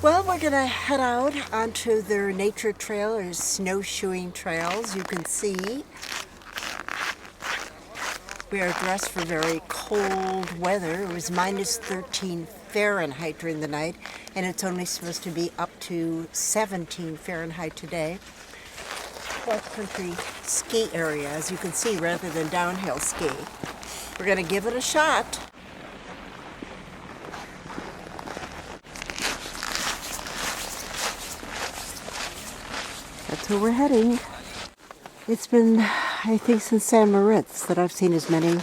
Well, we're going to head out onto their nature trail or snowshoeing trails. You can see we are dressed for very cold weather. It was minus 13 Fahrenheit during the night, and it's only supposed to be up to 17 Fahrenheit today. Cross-country ski area, as you can see, rather than downhill ski. We're going to give it a shot. That's where we're heading. It's been, I think, since San Moritz that I've seen as many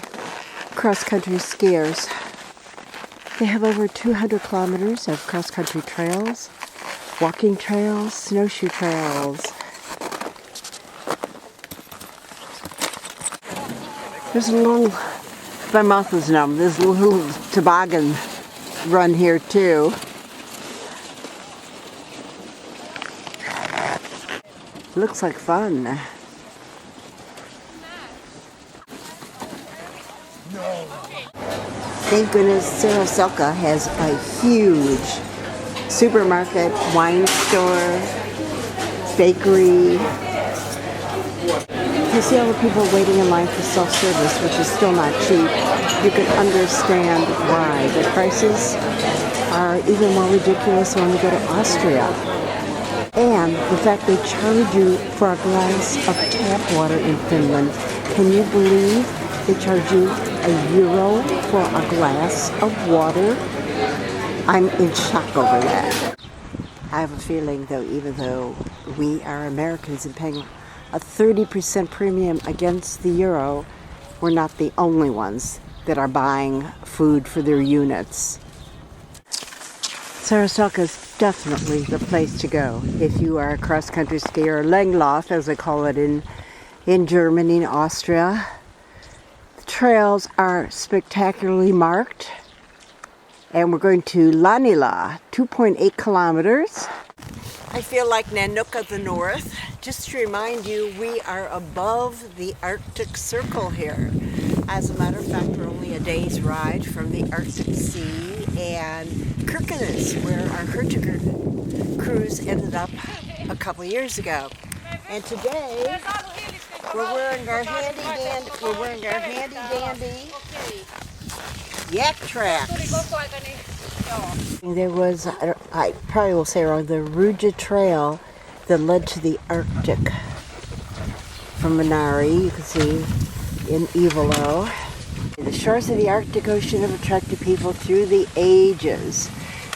cross-country skiers. They have over 200 kilometers of cross-country trails, walking trails, snowshoe trails. There's a little, my mouth is numb, there's a little toboggan run here too. Looks like fun. Thank goodness Saariselka has a huge supermarket, wine store, bakery. You see all the people waiting in line for self-service, which is still not cheap. You can understand why. The prices are even more ridiculous when we go to Austria. And the fact they charge you for a glass of tap water in Finland. Can you believe they charge you €1 for a glass of water? I'm in shock over that. I have a feeling, though, even though we are Americans and paying a 30% premium against the euro, we're not the only ones that are buying food for their units. Saariselka is definitely the place to go if you are a cross-country skier, Langlauf as they call it in Germany and Austria. The trails are spectacularly marked, and we're going to Lanila, 2.8 kilometers. I feel like Nanook of the North. Just to remind you, we are above the Arctic Circle here. As a matter of fact, we're only a day's ride from the Arctic Sea and Kirkenes, where our Hurtigruten cruise ended up a couple years ago. And today, we're wearing our handy dandy yak tracks. There was, I probably will say wrong, the Ruja Trail that led to the Arctic from Manari, you can see in Ivalo. The shores of the Arctic Ocean have attracted people through the ages,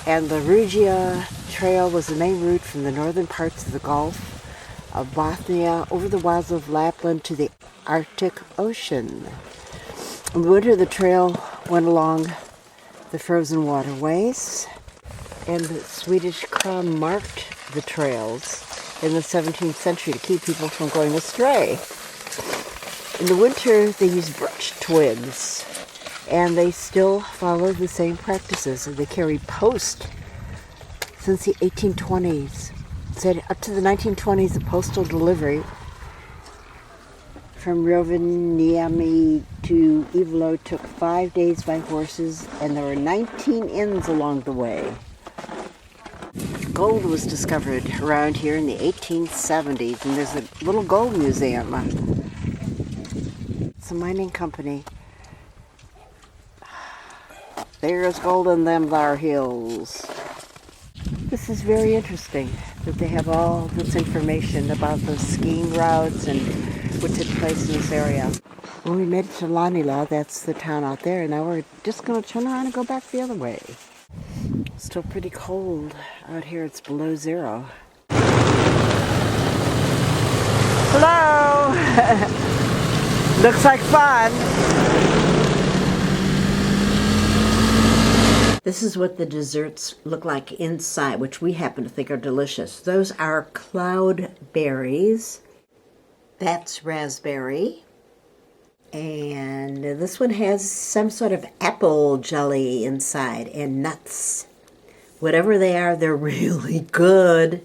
and the Ruja Trail was the main route from the northern parts of the Gulf of Bothnia over the wilds of Lapland to the Arctic Ocean. In winter, the trail went along the frozen waterways, and the Swedish crown marked the trails in the 17th century to keep people from going astray. In the winter, they used birch twigs, and they still follow the same practices. They carried post since the 1820s. Said up to the 1920s, the postal delivery from Rovaniemi to Ivalo took 5 days by horses, and there were 19 inns along the way. Gold was discovered around here in the 1870s, and there's a little gold museum. It's a mining company. There's gold in them thar hills. This is very interesting that they have all this information about the skiing routes and what took place in this area. When we made it to Lanila, that's the town out there, and now we're just going to turn around and go back the other way. Still pretty cold out here. It's below zero. Hello! Looks like fun. This is what the desserts look like inside, which we happen to think are delicious. Those are cloudberries. That's raspberry. And this one has some sort of apple jelly inside and nuts. Whatever they are, they're really good.